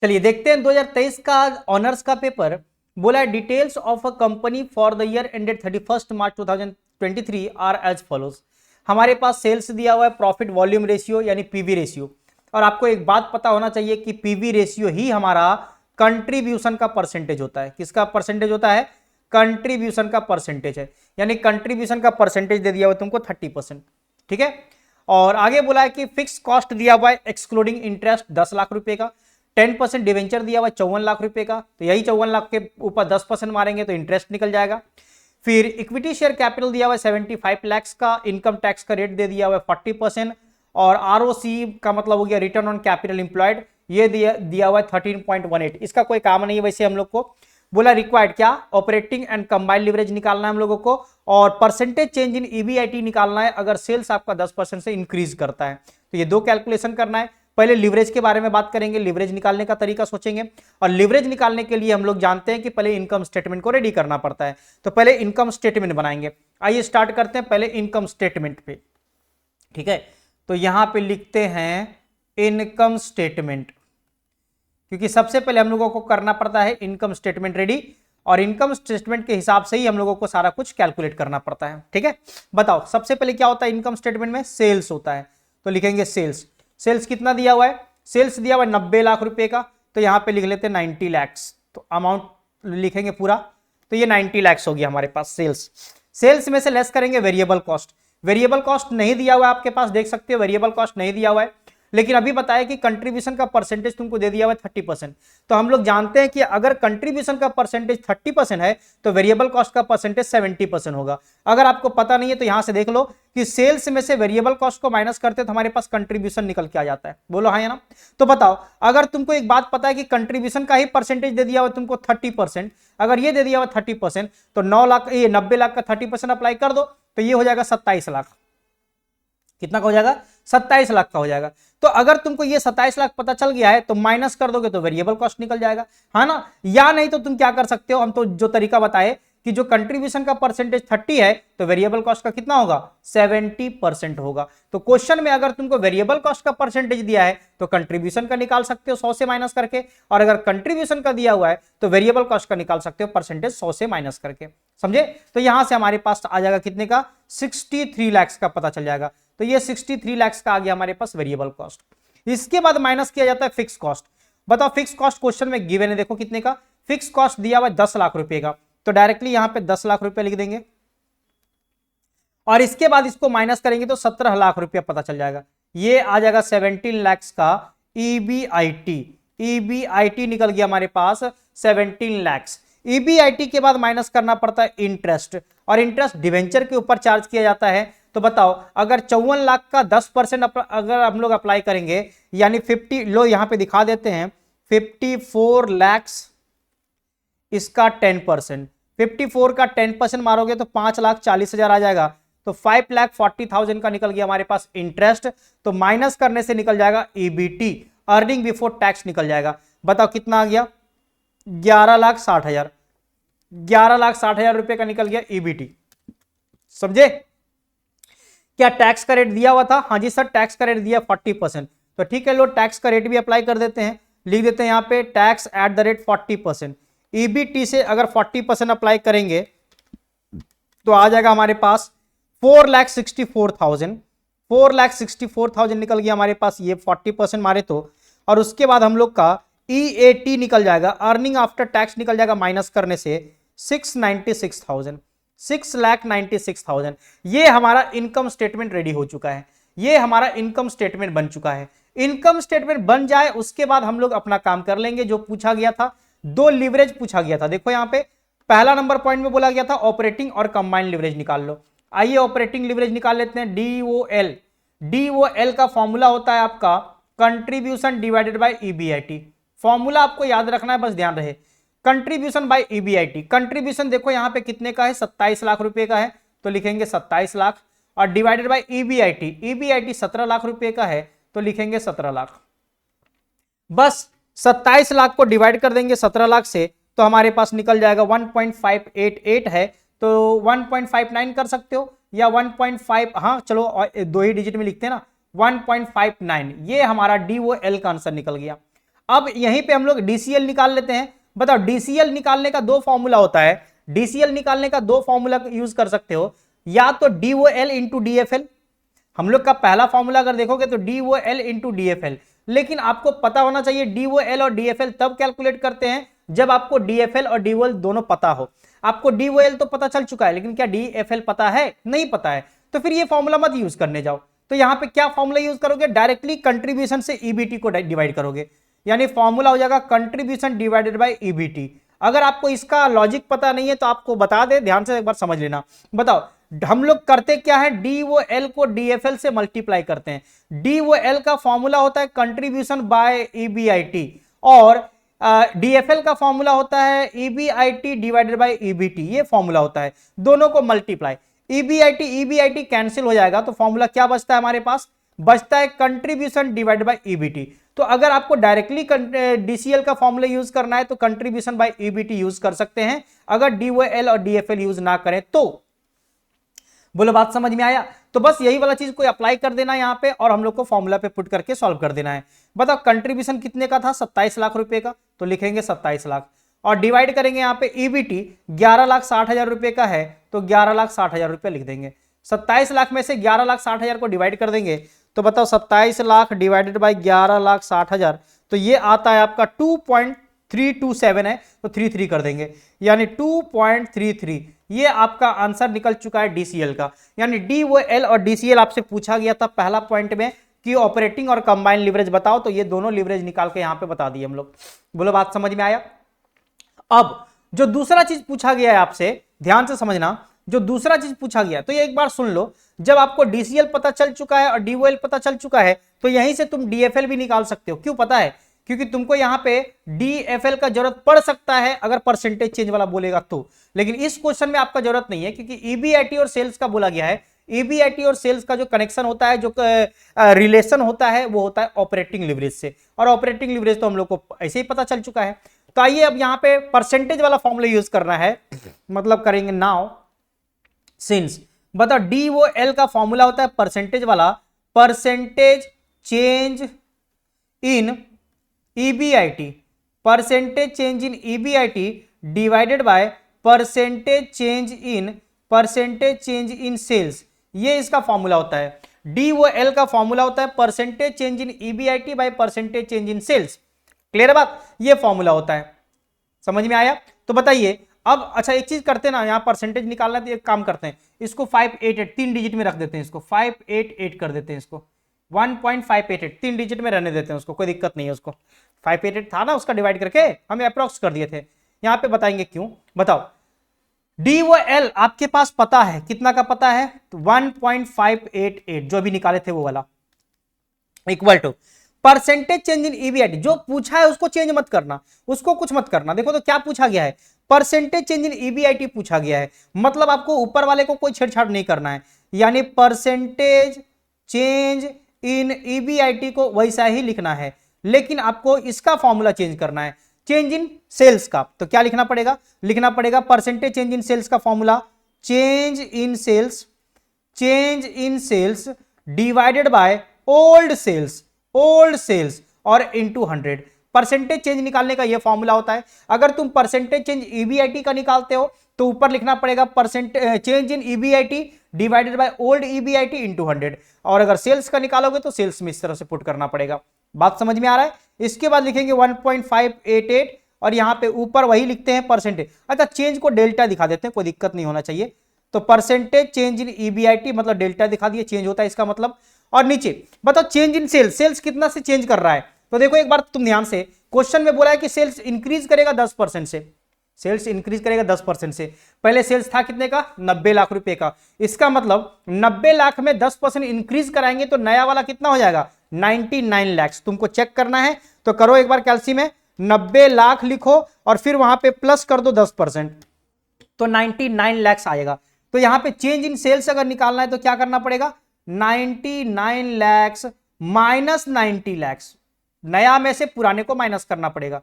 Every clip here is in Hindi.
चलिए देखते हैं 2023 का ऑनर्स का पेपर। बोला है details of a company for the year ended 31 March 2023 are as follows. हमारे पास सेल्स दिया हुआ है, प्रॉफिट वॉल्यूम रेशियो यानी पीवी रेशियो, और आपको एक बात पता होना चाहिए कि पीवी रेशियो ही हमारा कंट्रीब्यूशन का परसेंटेज होता है। किसका परसेंटेज होता है? कंट्रीब्यूशन का परसेंटेज है, यानी कंट्रीब्यूशन का परसेंटेज दे दिया हुआ तुमको 30%। ठीक है, और आगे बोला है कि फिक्स कॉस्ट दिया हुआ है एक्सक्लूडिंग इंटरेस्ट 10 लाख रुपए का, 10% डिवेंचर दिया हुआ है 54 लाख रुपए का, तो यही 54 लाख के ऊपर 10% मारेंगे तो इंटरेस्ट निकल जाएगा। फिर इक्विटी शेयर कैपिटल दिया हुआ है 75 लाख का, इनकम टैक्स का रेट दे दिया हुआ है 40%, और आरओसी का मतलब हो गया रिटर्न ऑन कैपिटल इंप्लॉयड, ये दिया हुआ है 13.18। इसका कोई काम नहीं है वैसे हम लोग को। बोला रिक्वायर्ड क्या? ऑपरेटिंग एंड कंबाइंड लिवरेज निकालना है हम लोगों को, और परसेंटेज चेंज इन ईबीआईटी निकालना है अगर सेल्स आपका 10% से इंक्रीज करता है। तो ये दो कैलकुलेशन करना है। पहले लिवरेज के बारे में बात करेंगे, लिवरेज निकालने का तरीका सोचेंगे, और लिवरेज निकालने के लिए हम लोग जानते हैं कि पहले इनकम स्टेटमेंट को रेडी करना पड़ता है। तो पहले इनकम स्टेटमेंट बनाएंगे। आइए स्टार्ट करते हैं पहले इनकम स्टेटमेंट पे। ठीक है, तो यहां पे लिखते हैं इनकम स्टेटमेंट, क्योंकि सबसे पहले हम लोगों को करना पड़ता है इनकम स्टेटमेंट रेडी, और इनकम स्टेटमेंट के हिसाब से ही हम लोगों को सारा कुछ कैलकुलेट करना पड़ता है। ठीक है, बताओ सबसे पहले क्या होता है इनकम स्टेटमेंट में? सेल्स होता है, तो लिखेंगे सेल्स। सेल्स कितना दिया हुआ है? सेल्स दिया हुआ है 90 लाख रुपए का, तो यहां पे लिख लेते हैं 90 लैक्स, तो अमाउंट लिखेंगे पूरा, तो ये 90 लैक्स हो गया हमारे पास सेल्स। सेल्स में से लेस करेंगे वेरिएबल कॉस्ट। वेरिएबल कॉस्ट नहीं दिया हुआ है आपके पास, देख सकते हो वेरिएबल कॉस्ट नहीं दिया हुआ है, लेकिन अभी बताया कि कंट्रीब्यूशन का परसेंटेज तुमको दे दिया हुआ है 30%। तो हम लोग जानते हैं कि अगर कंट्रीब्यूशन का परसेंटेज 30% है तो वेरिएबल कॉस्ट का परसेंटेज 70% होगा। अगर आपको पता नहीं है तो यहां से देख लो कि सेल्स में से वेरिएबल कॉस्ट को माइनस करते तो हमारे पास कंट्रीब्यूशन निकल के आ जाता है। बोलो हाँ या ना? तो बताओ, अगर तुमको एक बात पता है कि कंट्रीब्यूशन का ही परसेंटेज दे दिया हुआ तुमको 30%, अगर ये दे दिया हुआ 30%, तो 9 लाख, ये 90 लाख का 30% अप्लाई कर दो तो ये हो जाएगा 27 लाख। कितना का हो जाएगा? 27 लाख का हो जाएगा। तो अगर तुमको ये 27 लाख पता चल गया है तो माइनस कर दोगे तो वेरिएबल कॉस्ट निकल जाएगा, है ना? या नहीं तो तुम क्या कर सकते हो, हम तो जो तरीका बताए कि जो कंट्रीब्यूशन का परसेंटेज 30 है तो वेरिएबल कॉस्ट का कितना होगा? 70% होगा। तो क्वेश्चन में अगर तुमको वेरिएबल कॉस्ट का परसेंटेज दिया है तो कंट्रीब्यूशन का निकाल सकते हो 100 से माइनस करके, और अगर कंट्रीब्यूशन का दिया हुआ है तो वेरिएबल कॉस्ट का निकाल सकते हो परसेंटेज 100 से माइनस करके। समझे? तो यहां से हमारे पास आ जाएगा कितने का? 63 लाख का पता चल जाएगा। तो ये 63 लाख का आ गया हमारे पास वेरिएबल कॉस्ट। इसके बाद माइनस किया जाता है फिक्स कॉस्ट। बताओ फिक्स कॉस्ट क्वेश्चन में गिवन है, देखो कितने का फिक्स कॉस्ट दिया हुआ है 10 लाख रुपए का, तो डायरेक्टली यहां पे 10 लाख रुपए लिख देंगे, और इसके बाद इसको माइनस करेंगे तो 17 लाख रुपया पता चल जाएगा। ये आ जाएगा 17 लाख का ईबीआईटी। ईबीआईटी निकल गया हमारे पास 17 लाख। ईबीआईटी के बाद माइनस करना पड़ता है इंटरेस्ट, और इंटरेस्ट डिवेंचर के ऊपर चार्ज किया जाता है। तो बताओ अगर 54 लाख का 10% अगर हम लोग अप्लाई करेंगे, यानी 50 लो यहां पे दिखा देते हैं 54 लाख, इसका 10%, 54 का 10% मारोगे तो 5,40,000 आ जाएगा। तो 5,40,000 का निकल गया हमारे पास इंटरेस्ट। तो माइनस करने से निकल जाएगा ईबीटी, अर्निंग बिफोर टैक्स निकल जाएगा। बताओ कितना आ गया? 11,60,000। 11,60,000 रुपए का निकल गया ईबीटी। समझे? क्या टैक्स का रेट दिया हुआ था? हाँ जी सर, टैक्स का रेट दिया 40%। तो ठीक है, लो टैक्स का रेट भी अप्लाई कर देते हैं, लिख देते हैं यहां पे tax at the rate 40%। EBT से अगर 40% अप्लाई करेंगे तो आ जाएगा हमारे पास 4,64,000। 4,64,000 निकल गया हमारे पास, ये 40% मारे तो। और उसके बाद हम लोग का ईएटी निकल जाएगा, अर्निंग आफ्टर टैक्स निकल जाएगा माइनस करने से 6,96,000। 6,96,000। ये हमारा इनकम स्टेटमेंट रेडी हो चुका है, ये हमारा इनकम स्टेटमेंट बन चुका है। इनकम स्टेटमेंट बन जाए उसके बाद हम लोग अपना काम कर लेंगे। जो पूछा गया था, दो लिवरेज पूछा गया था, देखो यहां पे पहला नंबर पॉइंट में बोला गया था ऑपरेटिंग और कंबाइंड लिवरेज निकाल लो। आइए ऑपरेटिंग लिवरेज निकाल लेते हैं, डीओएल। डीओएल का फॉर्मूला होता है आपका contribution divided by EBIT. Formula आपको याद रखना है, बस ध्यान रहे, कंट्रीब्यूशन बाय ईबीआईटी। कंट्रीब्यूशन देखो यहां पे कितने का है? 27 लाख रुपए का है, तो लिखेंगे 27 लाख, और divided by EBIT, EBIT 17 lakh रुपए का है तो लिखेंगे 17 लाख। बस 27 लाख को डिवाइड कर देंगे 17 लाख से तो हमारे पास निकल जाएगा 1.588 है, तो 1.59 कर सकते हो, या 1.5, हाँ चलो दो ही डिजिट में लिखते हैं ना, 1.59। ये हमारा डीओएल का आंसर निकल गया। अब यहीं पे हम लोग डीसीएल निकाल लेते हैं। बताओ डीसीएल निकालने का दो फॉर्मूला होता है, डीसीएल निकालने का दो फॉर्मूला यूज कर सकते हो, या तो डीओएल इंटू डीएफएल। हम लोग का पहला फॉर्मूला अगर देखोगे तो डीओएल इंटू डीएफएल, लेकिन आपको पता होना चाहिए डीओएल और डीएफएल तब कैलकुलेट करते हैं जब आपको डीएफएल और डीओएल दोनों पता हो। आपको डीओएल तो पता चल चुका है, लेकिन क्या डीएफएल पता है? नहीं पता है, तो फिर ये फॉर्मूला मत यूज करने जाओ। तो यहां पे क्या फॉर्मूला यूज करोगे? डायरेक्टली कंट्रीब्यूशन से ईबीटी को डिवाइड करोगे, यानी फॉर्मूला हो जाएगा कंट्रीब्यूशन डिवाइडेड बाय ईबीटी। अगर आपको इसका लॉजिक पता नहीं है तो आपको बता दे, ध्यान से एक बार समझ लेना। बताओ हम लोग करते क्या है, डीओएल को डीएफएल से मल्टीप्लाई करते हैं। डीओएल का फॉर्मूला होता है कंट्रीब्यूशन बाय ईबीआईटी, और डीएफएल का फॉर्मूला होता है ईबीआईटी डिवाइडेड बाय ईबीटी, ये फॉर्मूला होता है, दोनों को मल्टीप्लाई। ईबीआईटी ईबीआईटी कैंसिल हो जाएगा, तो फॉर्मूला क्या बचता है हमारे पास? बचता है कंट्रीब्यूशन डिवाइडेड बाय ईबीटी। तो अगर आपको डायरेक्टली डीसीएल का फॉर्मूला यूज करना है तो कंट्रीब्यूशन बाय ईबीटी यूज कर सकते हैं, अगर डीओएल और डीएफएल यूज ना करें तो। बोलो बात समझ में आया? तो बस यही वाला चीज को अप्लाई कर देना यहाँ पे, और हम लोग को फॉर्मूला पे पुट करके सॉल्व कर देना है। बताओ कंट्रीब्यूशन कितने का था? 27 लाख रुपए का, तो लिखेंगे 27 लाख, और डिवाइड करेंगे यहाँ पे ईबीटी 11,60,000 रुपए का है, तो 11,60,000 रुपए लिख देंगे। 27 लाख में से 11,60,000 को डिवाइड कर देंगे, तो बताओ 27 लाख डिवाइडेड बाई 11,60,000, तो ये आता है आपका 2.327 है, तो 33 कर देंगे, यानी 2.33। ये आपका आंसर निकल चुका है डीसीएल का। यानी डीओएल और डीसीएल आपसे पूछा गया था पहला पॉइंट में कि ऑपरेटिंग और कंबाइंड लीवरेज बताओ, तो ये दोनों लीवरेज निकाल के यहां पे बता दिए हम लोग। बोलो बात समझ में आया? अब जो दूसरा चीज पूछा गया है आपसे, ध्यान से समझना, जो दूसरा चीज पूछा गया तो ये एक बार सुन लो। जब आपको डीसीएल पता चल चुका है और डीओएल पता चल चुका है, तो यहीं से तुम डीएफएल भी निकाल सकते हो। क्यों पता है? क्योंकि तुमको यहां पे डीएफएल का जरूरत पड़ सकता है अगर परसेंटेज चेंज वाला बोलेगा तो, लेकिन इस क्वेश्चन में आपका जरूरत नहीं है, क्योंकि ईबीआईटी और सेल्स का बोला गया है। ईबीआईटी और सेल्स का जो कनेक्शन होता है, जो रिलेशन होता है, वो होता है ऑपरेटिंग लिवरेज से, और ऑपरेटिंग लिवरेज तो हम लोग को ऐसे ही पता चल चुका है। तो आइए अब यहां पे परसेंटेज वाला फॉर्मूला यूज करना है, मतलब करेंगे नाउ सिंस। बताओ डीओएल का फॉर्मूला होता है परसेंटेज वाला, percentage change in EBIT, percentage change in EBIT divided by percentage change in sales, ये इसका फॉर्मूला होता है। डीओएल का फॉर्मूला होता है percentage change in EBIT by percentage change in sales. Clear है बात? ये फॉर्मूला होता है, समझ में आया? तो बताइए अब, अच्छा एक चीज करते हैं ना, यहां परसेंटेज निकालना है तो एक काम करते हैं, इसको 588 3 डिजिट में रख देते हैं, इसको 588 कर देते हैं, इसको 1.588 3 डिजिट में रहने देते हैं उसको, कोई दिक्कत नहीं है उसको। 588 था ना, उसका डिवाइड करके हम अप्रोक्स कर दिए थे। यहां पे बताएंगे क्यों। बताओ डीओएल आपके पास पता है, कितना का पता है? तो 1.588 जो भी निकाले थे वो वाला, equal to percentage change in EBIT. जो पूछा है उसको चेंज मत करना, उसको कुछ मत करना। देखो तो क्या पूछा गया है, परसेंटेज चेंज इन ईबीआईटी पूछा गया है, मतलब आपको ऊपर वाले को कोई छेड़छाड़ नहीं करना है, यानी परसेंटेज चेंज इन ईबीआईटी को वैसा ही लिखना है, लेकिन आपको इसका फॉर्मूला चेंज करना है, चेंज इन सेल्स का। तो क्या लिखना पड़ेगा? लिखना पड़ेगा परसेंटेज चेंज इन सेल्स का formula change in sales divided by old sales और इनटू 100। परसेंटेज चेंज निकालने का यह फॉर्मूला होता है। अगर तुम परसेंटेज चेंज ईबीआईटी का निकालते हो तो ऊपर लिखना पड़ेगा percentage change in EBIT divided by old EBIT into 100, और अगर सेल्स का निकालोगे तो सेल्स में इस तरह से पुट करना पड़ेगा। बात समझ में आ रहा है? इसके बाद लिखेंगे 1.588 और यहां पे ऊपर वही लिखते हैं परसेंटेज। अच्छा चेंज को डेल्टा दिखा देते हैं, कोई दिक्कत नहीं होना चाहिए। तो परसेंटेज चेंज इन ईबीआईटी मतलब डेल्टा दिखा दिए, चेंज होता है इसका मतलब। और नीचे बताओ चेंज इन सेल्स कितना से चेंज कर रहा है? तो देखो एक बार तुम ध्यान से, क्वेश्चन में बोला है कि सेल्स इंक्रीज करेगा 10% से, सेल्स इंक्रीज करेगा 10% से। पहले सेल्स था कितने का? 90 लाख रुपए का। इसका मतलब 90 लाख में 10% इंक्रीज कराएंगे तो नया वाला कितना हो जाएगा? 99 लाख। तुमको चेक करना है तो करो एक बार कैलसी में 90 लाख लिखो और फिर वहां पे प्लस कर दो 10%, तो 99 लाख आएगा। तो यहां पे चेंज इन सेल्स अगर निकालना है तो क्या करना पड़ेगा? 99 लाख माइनस 90 लाख, नया में से पुराने को माइनस करना पड़ेगा।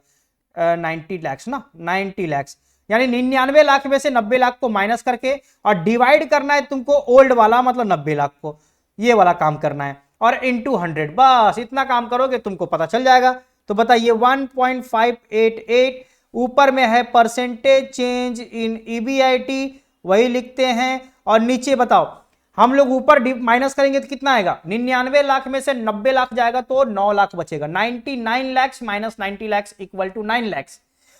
90 लाख ना, 90 लाख यानी 99 लाख में से 90 लाख को माइनस करके और डिवाइड करना है तुमको ओल्ड वाला मतलब 90 लाख को, ये वाला काम करना है, और इनटू 100, बस इतना काम करोगे तुमको पता चल जाएगा। तो बताइए 1.588, ऊपर में है परसेंटेज चेंज इन ईबीआईटी, वही लिखते हैं। और नीचे बताओ, हम लोग ऊपर माइनस करेंगे तो कितना आएगा, 99 लाख में से 90 लाख जाएगा तो 9 लाख बचेगा। 99 lakh minus 90 lakh equal to 9 lakh,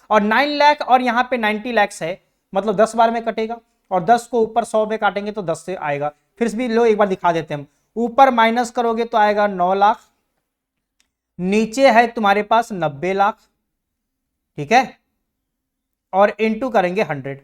और 9 लाख और यहां पे 90 लाख है, मतलब 10 बार में कटेगा, और 10 को ऊपर 100 में काटेंगे तो 10 से आएगा। फिर भी लो एक बार दिखा देते हैं हम, ऊपर माइनस करोगे तो आएगा 9 लाख, नीचे है तुम्हारे पास 90 लाख, ठीक है, और इनटू करेंगे 100।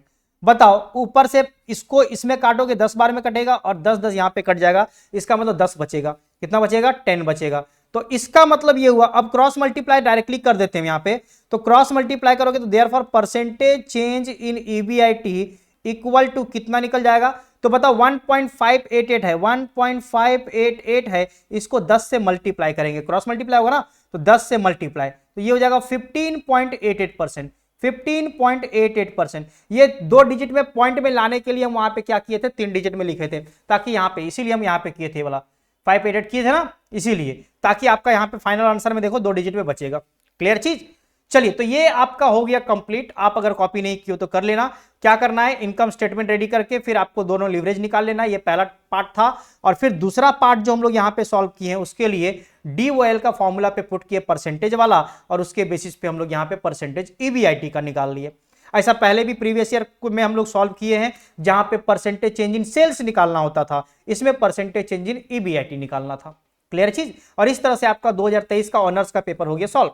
बताओ ऊपर से इसको इसमें काटोगे 10 बार में कटेगा, और 10 10 यहां पे कट जाएगा, इसका मतलब 10 बचेगा। कितना बचेगा, 10 बचेगा। तो इसका मतलब ये हुआ, अब क्रॉस मल्टीप्लाई डायरेक्टली कर देते हैं यहां पे, तो क्रॉस मल्टीप्लाई करोगे तो therefore percentage change in EBIT equal to कितना निकल जाएगा, तो बताओ 1.588 है, 1.588 है, इसको 10 से मल्टीप्लाई करेंगे, क्रॉस मल्टीप्लाई होगा ना, तो 10 से मल्टीप्लाई, तो ये हो जाएगा 15.88%। 15.88%। ये 2 डिजिट में पॉइंट में लाने के लिए हम वहां पे क्या किए थे, 3 डिजिट में लिखे थे, ताकि यहां पे, इसीलिए हम यहां पे किए थे वाला 588 किए थे ना, इसीलिए, ताकि आपका यहां पे फाइनल आंसर में देखो 2 डिजिट में बचेगा। क्लियर चीज। चलिए, तो ये आपका हो गया कंप्लीट। आप अगर कॉपी नहीं की हो तो कर लेना। क्या करना है, इनकम स्टेटमेंट रेडी करके फिर आपको दोनों लीवरेज निकाल लेना। ये पहला पार्ट था, और फिर दूसरा पार्ट जो हम लोग यहां पे सॉल्व किए हैं उसके लिए DOL का फॉर्मूला पे पुट किए परसेंटेज वाला, और उसके बेसिस पे हम लोग यहां पे परसेंटेज ईबीआईटी का निकाल लिए। ऐसा पहले भी प्रीवियस ईयर में हम लोग सॉल्व किए हैं, जहां पे परसेंटेज चेंज इन सेल्स निकालना होता था, इसमें परसेंटेज चेंज इन ईबीआईटी निकालना था। क्लियर चीज। और इस तरह से आपका 2023 का ऑनर्स का पेपर हो गया सॉल्व।